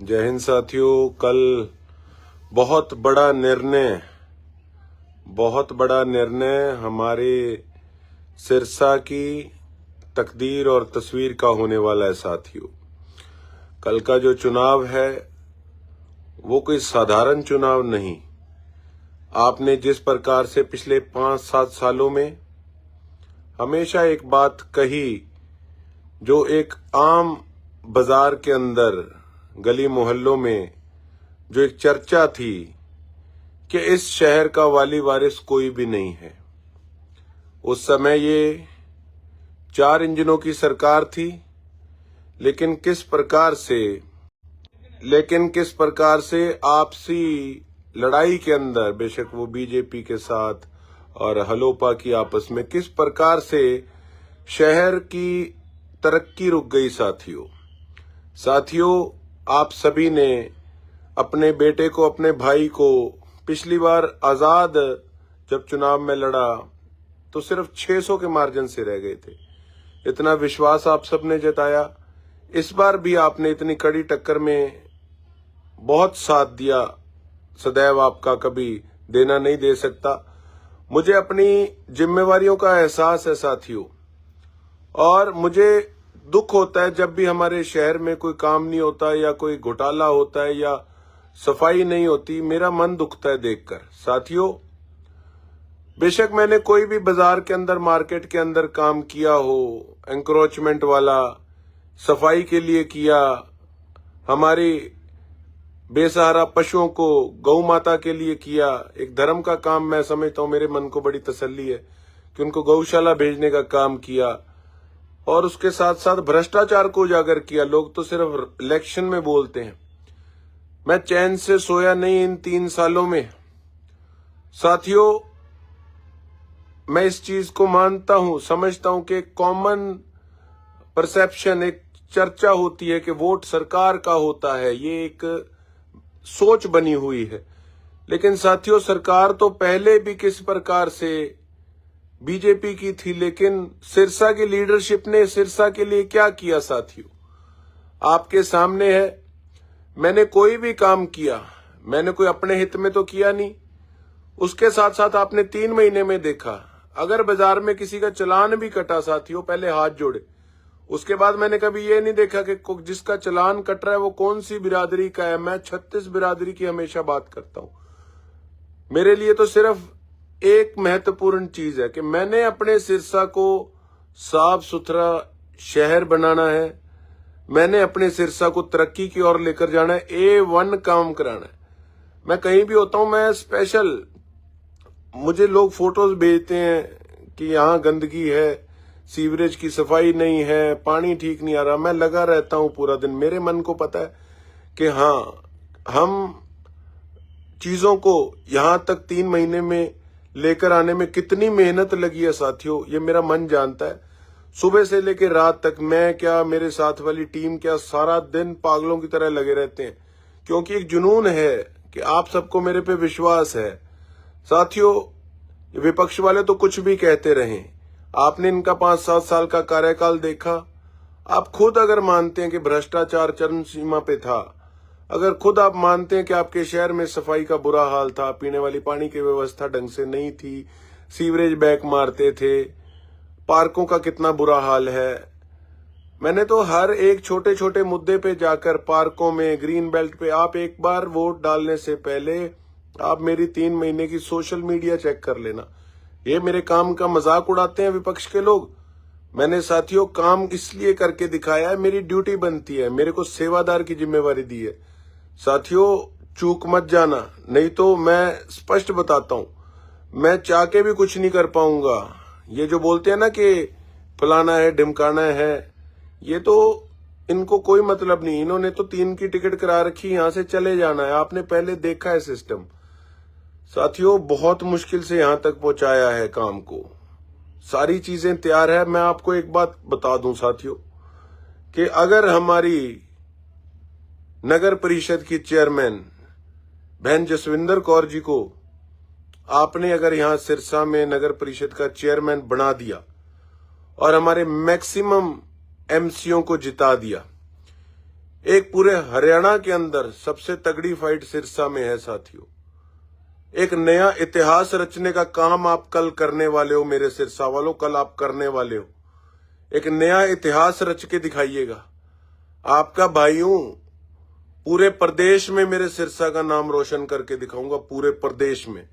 जय हिंद साथियों। कल बहुत बड़ा निर्णय हमारे सिरसा की तकदीर और तस्वीर का होने वाला है साथियों। कल का जो चुनाव है वो कोई साधारण चुनाव नहीं। आपने जिस प्रकार से पिछले 5-7 सालों में हमेशा एक बात कही, जो एक आम बाजार के अंदर गली मोहल्लों में जो एक चर्चा थी कि इस शहर का वाली वारिस कोई भी नहीं है। उस समय ये 4 इंजनों की सरकार थी, लेकिन किस प्रकार से आपसी लड़ाई के अंदर, बेशक वो बीजेपी के साथ और हलोपा की आपस में, किस प्रकार से शहर की तरक्की रुक गई साथियों। आप सभी ने अपने बेटे को, अपने भाई को, पिछली बार आजाद जब चुनाव में लड़ा तो सिर्फ 600 के मार्जिन से रह गए थे। इतना विश्वास आप सबने जताया। इस बार भी आपने इतनी कड़ी टक्कर में बहुत साथ दिया। सदैव आपका कभी देना नहीं दे सकता। मुझे अपनी जिम्मेवारियों का एहसास है साथियों, और मुझे दुख होता है जब भी हमारे शहर में कोई काम नहीं होता या कोई घोटाला होता है या सफाई नहीं होती। मेरा मन दुखता है देखकर साथियों। बेशक मैंने कोई भी बाजार के अंदर, मार्केट के अंदर काम किया हो, एंक्रोचमेंट वाला, सफाई के लिए किया, हमारी बेसहारा पशुओं को, गौ माता के लिए किया। एक धर्म का काम मैं समझता हूं, मेरे मन को बड़ी तसल्ली है कि उनको गौशाला भेजने का काम किया, और उसके साथ साथ भ्रष्टाचार को उजागर किया। लोग तो सिर्फ इलेक्शन में बोलते हैं। मैं चैन से सोया नहीं इन 3 सालों में साथियों। मैं इस चीज को मानता हूं, समझता हूं कि कॉमन परसेप्शन, एक चर्चा होती है कि वोट सरकार का होता है, ये एक सोच बनी हुई है। लेकिन साथियों, सरकार तो पहले भी किस प्रकार से बीजेपी की थी, लेकिन सिरसा की लीडरशिप ने सिरसा के लिए क्या किया साथियों, आपके सामने है। मैंने कोई भी काम किया, मैंने कोई अपने हित में तो किया नहीं। उसके साथ साथ आपने 3 महीने में देखा, अगर बाजार में किसी का चालान भी कटा साथियों, पहले हाथ जोड़े। उसके बाद मैंने कभी ये नहीं देखा कि जिसका चालान कट रहा है वो कौन सी बिरादरी का है। मैं 36 बिरादरी की हमेशा बात करता हूं। मेरे लिए तो सिर्फ एक महत्वपूर्ण चीज है कि मैंने अपने सिरसा को साफ सुथरा शहर बनाना है। मैंने अपने सिरसा को तरक्की की ओर लेकर जाना है, A1 काम कराना है। मैं कहीं भी होता हूं, मैं स्पेशल, मुझे लोग फोटोज भेजते हैं कि यहाँ गंदगी है, सीवरेज की सफाई नहीं है, पानी ठीक नहीं आ रहा। मैं लगा रहता हूं पूरा दिन। मेरे मन को पता है कि हाँ, हम चीजों को यहां तक 3 महीने में लेकर आने में कितनी मेहनत लगी है साथियों, ये मेरा मन जानता है। सुबह से लेकर रात तक मैं क्या, मेरे साथ वाली टीम क्या, सारा दिन पागलों की तरह लगे रहते हैं, क्योंकि एक जुनून है कि आप सबको मेरे पे विश्वास है साथियों। विपक्ष वाले तो कुछ भी कहते रहें, आपने इनका 5-7 साल का कार्यकाल देखा। आप खुद अगर मानते हैं कि भ्रष्टाचार चरम सीमा पे था, अगर खुद आप मानते हैं कि आपके शहर में सफाई का बुरा हाल था, पीने वाली पानी की व्यवस्था ढंग से नहीं थी, सीवरेज बैक मारते थे, पार्कों का कितना बुरा हाल है। मैंने तो हर एक छोटे छोटे मुद्दे पे जाकर, पार्कों में, ग्रीन बेल्ट पे, आप एक बार वोट डालने से पहले आप मेरी 3 महीने की सोशल मीडिया चेक कर लेना। ये मेरे काम का मजाक उड़ाते हैं विपक्ष के लोग। मैंने साथियों काम इसलिए करके दिखाया है, मेरी ड्यूटी बनती है, मेरे को सेवादार की जिम्मेवारी दी है साथियों। चूक मत जाना, नहीं तो मैं स्पष्ट बताता हूं, मैं चाह के भी कुछ नहीं कर पाऊंगा। ये जो बोलते हैं ना कि फलाना है, ढिमकाना है, ये तो इनको कोई मतलब नहीं। इन्होंने तो 3 की टिकट करा रखी, यहां से चले जाना है। आपने पहले देखा है सिस्टम साथियों, बहुत मुश्किल से यहां तक पहुंचाया है काम को। सारी चीजें तैयार है। मैं आपको एक बात बता दूं साथियों कि अगर हमारी नगर परिषद की चेयरमैन बहन जसविंदर कौर जी को आपने अगर यहां सिरसा में नगर परिषद का चेयरमैन बना दिया और हमारे मैक्सिमम एमसीओ को जिता दिया, एक पूरे हरियाणा के अंदर सबसे तगड़ी फाइट सिरसा में है साथियों। एक नया इतिहास रचने का काम आप कल करने वाले हो मेरे सिरसा वालों, कल आप करने वाले हो। एक नया इतिहास रच के दिखाइएगा। आपका भाई हूं, पूरे प्रदेश में मेरे सिरसा का नाम रोशन करके दिखाऊंगा, पूरे प्रदेश में।